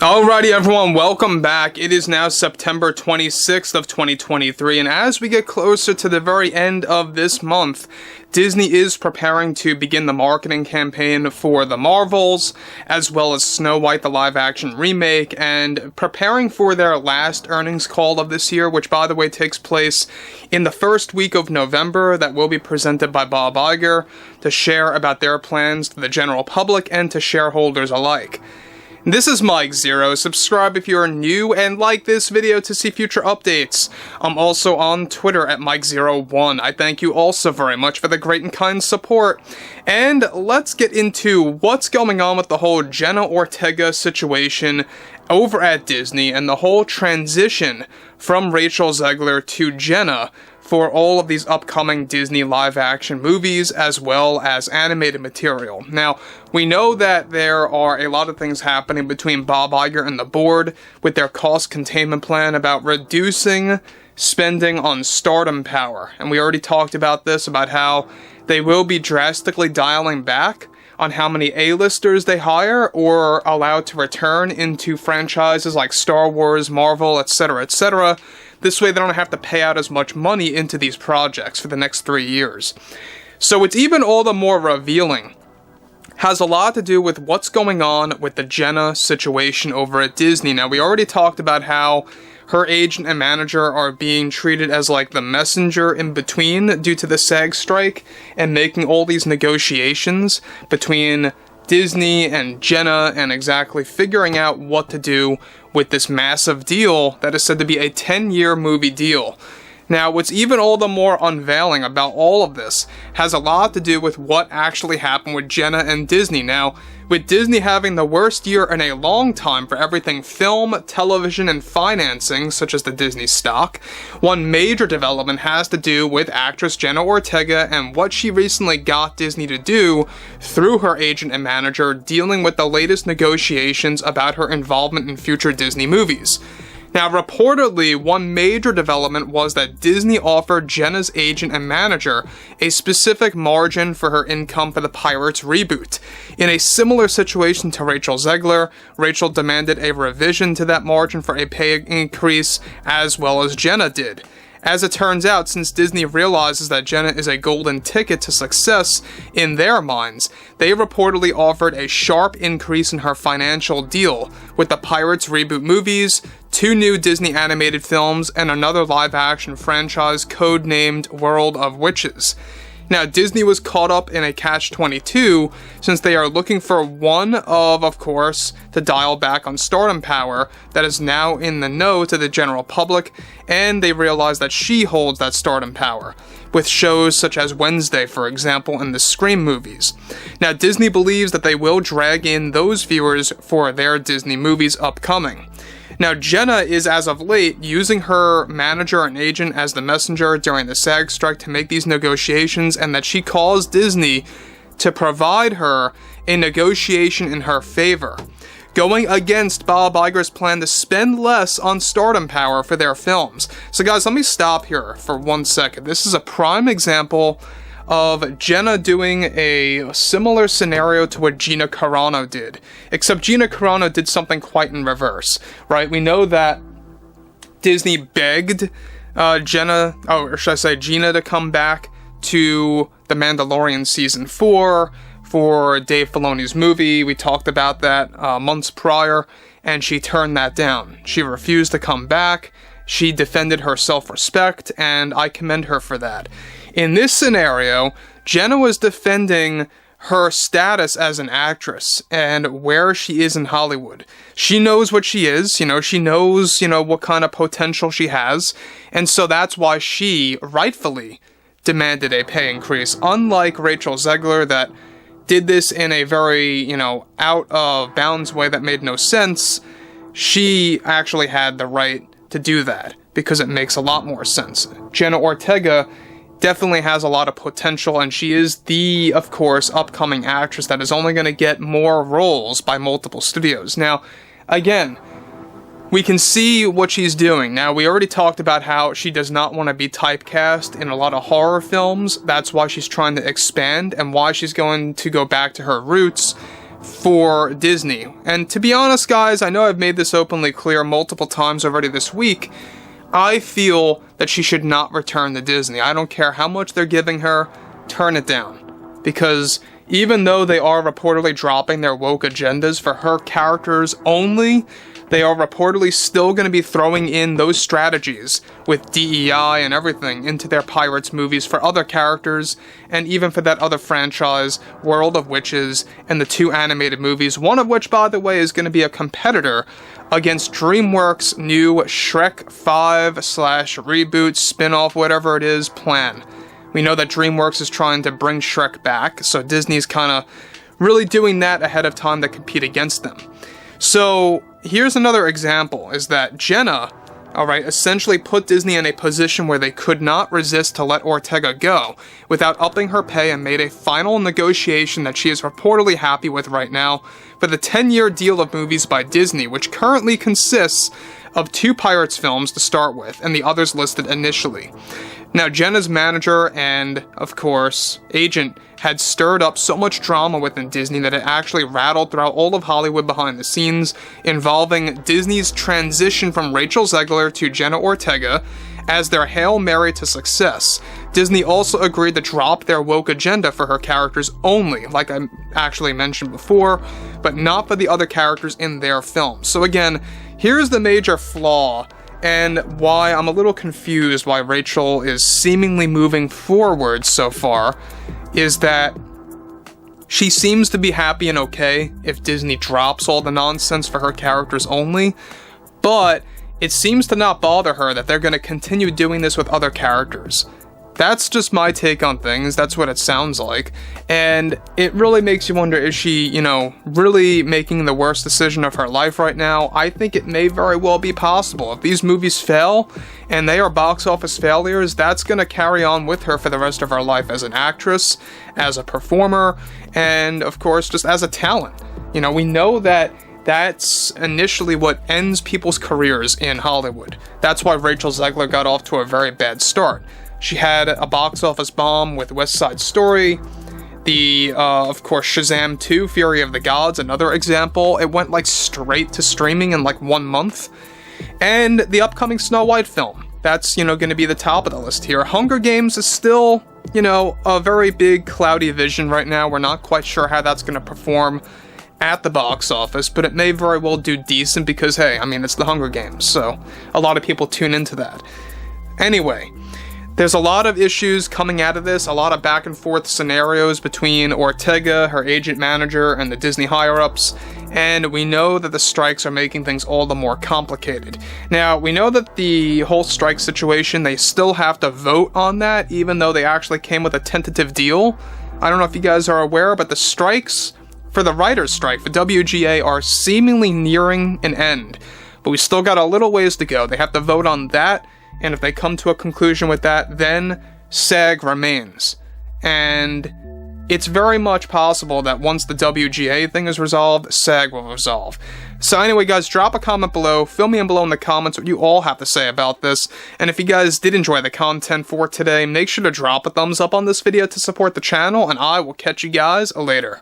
Alrighty everyone, welcome back. It is now September 26th of 2023, and as we get closer to the very end of this month, Disney is preparing to begin the marketing campaign for the Marvels, as well as Snow White the live-action remake, and preparing for their last earnings call of this year, which by the way takes place in the first week of November, that will be presented by Bob Iger to share about their plans to the general public and to shareholders alike. This is Mike Zero. Subscribe if you're new and like this video to see future updates. I'm also on Twitter at Mike01. I thank you also very much for the great and kind support. And let's get into what's going on with the whole Jenna Ortega situation over at Disney and the whole transition from Rachel Zegler to Jenna for all of these upcoming Disney live-action movies as well as animated material. Now, we know that there are a lot of things happening between Bob Iger and the board with their cost containment plan about reducing spending on stardom power. And we already talked about this, about how they will be drastically dialing back on how many A-listers they hire or allow to return into franchises like Star Wars, Marvel, etc., etc. This way they don't have to pay out as much money into these projects for the next 3 years. So it's even all the more revealing. Has a lot to do with what's going on with the Jenna situation over at Disney. Now, we already talked about how her agent and manager are being treated as like the messenger in between due to the SAG strike and making all these negotiations between Disney and Jenna and exactly figuring out what to do with this massive deal that is said to be a 10-year movie deal. Now, what's even all the more unveiling about all of this has a lot to do with what actually happened with Jenna and Disney. Now, with Disney having the worst year in a long time for everything film, television, and financing, such as the Disney stock, one major development has to do with actress Jenna Ortega and what she recently got Disney to do through her agent and manager, dealing with the latest negotiations about her involvement in future Disney movies. Now, reportedly, one major development was that Disney offered Jenna's agent and manager a specific margin for her income for the Pirates reboot. In a similar situation to Rachel Zegler, Rachel demanded a revision to that margin for a pay increase, as well as Jenna did. As it turns out, since Disney realizes that Jenna is a golden ticket to success in their minds, they reportedly offered a sharp increase in her financial deal with the Pirates reboot movies, 2 new Disney animated films, and another live-action franchise codenamed World of Witches. Now, Disney was caught up in a catch-22 since they are looking for one of course, to dial back on stardom power that is now in the know to the general public, and they realize that she holds that stardom power, with shows such as Wednesday, for example, and the Scream movies. Now, Disney believes that they will drag in those viewers for their Disney movies upcoming. Now, Jenna is, as of late, using her manager and agent as the messenger during the SAG strike to make these negotiations, and that she calls Disney to provide her a negotiation in her favor, going against Bob Iger's plan to spend less on stardom power for their films. So guys, let me stop here for 1 second. This is a prime example of Jenna doing a similar scenario to what Gina Carano did, except Gina Carano did something quite in reverse, right? We know that Disney begged Gina to come back to The Mandalorian Season 4 for Dave Filoni's movie. We talked about that months prior, and she turned that down. She refused to come back. She defended her self-respect, and I commend her for that. In this scenario, Jenna was defending her status as an actress and where she is in Hollywood. She knows what she is, she knows, what kind of potential she has, and so that's why she rightfully demanded a pay increase, unlike Rachel Zegler that did this in a very, out of bounds way that made no sense. She actually had the right to do that because it makes a lot more sense. Jenna Ortega definitely has a lot of potential, and she is the, of course, upcoming actress that is only going to get more roles by multiple studios. Now, again, we can see what she's doing. Now, we already talked about how she does not want to be typecast in a lot of horror films. That's why she's trying to expand and why she's going to go back to her roots for Disney. And to be honest, guys, I know I've made this openly clear multiple times already this week. I feel that she should not return to Disney. I don't care how much they're giving her, turn it down. Because even though they are reportedly dropping their woke agendas for her characters only, they are reportedly still going to be throwing in those strategies with DEI and everything into their Pirates movies for other characters, and even for that other franchise, World of Witches, and the 2 animated movies, one of which, by the way, is going to be a competitor against DreamWorks' new Shrek 5/reboot, spin-off, whatever it is, plan. We know that DreamWorks is trying to bring Shrek back, so Disney's kind of really doing that ahead of time to compete against them. So here's another example, is that Jenna, alright, essentially put Disney in a position where they could not resist to let Ortega go without upping her pay, and made a final negotiation that she is reportedly happy with right now for the 10-year deal of movies by Disney, which currently consists of 2 Pirates films to start with, and the others listed initially. Now, Jenna's manager and, of course, agent had stirred up so much drama within Disney that it actually rattled throughout all of Hollywood behind the scenes, involving Disney's transition from Rachel Zegler to Jenna Ortega as their Hail Mary to success. Disney also agreed to drop their woke agenda for her characters only, like I actually mentioned before, but not for the other characters in their films. So again, here's the major flaw, and why I'm a little confused why Rachel is seemingly moving forward so far, is that she seems to be happy and okay if Disney drops all the nonsense for her characters only, but it seems to not bother her that they're going to continue doing this with other characters. That's just my take on things, that's what it sounds like, and it really makes you wonder, is she, really making the worst decision of her life right now? I think it may very well be possible. If these movies fail, and they are box office failures, that's going to carry on with her for the rest of her life as an actress, as a performer, and of course, just as a talent. We know that that's initially what ends people's careers in Hollywood. That's why Rachel Zegler got off to a very bad start. She had a box office bomb with West Side Story, of course, Shazam 2, Fury of the Gods, another example. It went straight to streaming in 1 month. And the upcoming Snow White film, that's, going to be the top of the list here. Hunger Games is still, a very big cloudy vision right now. We're not quite sure how that's going to perform at the box office, but it may very well do decent because, hey, it's the Hunger Games, so a lot of people tune into that. Anyway, there's a lot of issues coming out of this, a lot of back and forth scenarios between Ortega, her agent manager, and the Disney higher-ups, and we know that the strikes are making things all the more complicated. Now, we know that the whole strike situation, they still have to vote on that, even though they actually came with a tentative deal. I don't know if you guys are aware, but the strikes for the writer's strike, for WGA, are seemingly nearing an end. But we still got a little ways to go. They have to vote on that, and if they come to a conclusion with that, then SAG remains. And it's very much possible that once the WGA thing is resolved, SAG will resolve. So anyway, guys, drop a comment below, fill me in below in the comments what you all have to say about this, and if you guys did enjoy the content for today, make sure to drop a thumbs up on this video to support the channel, and I will catch you guys later.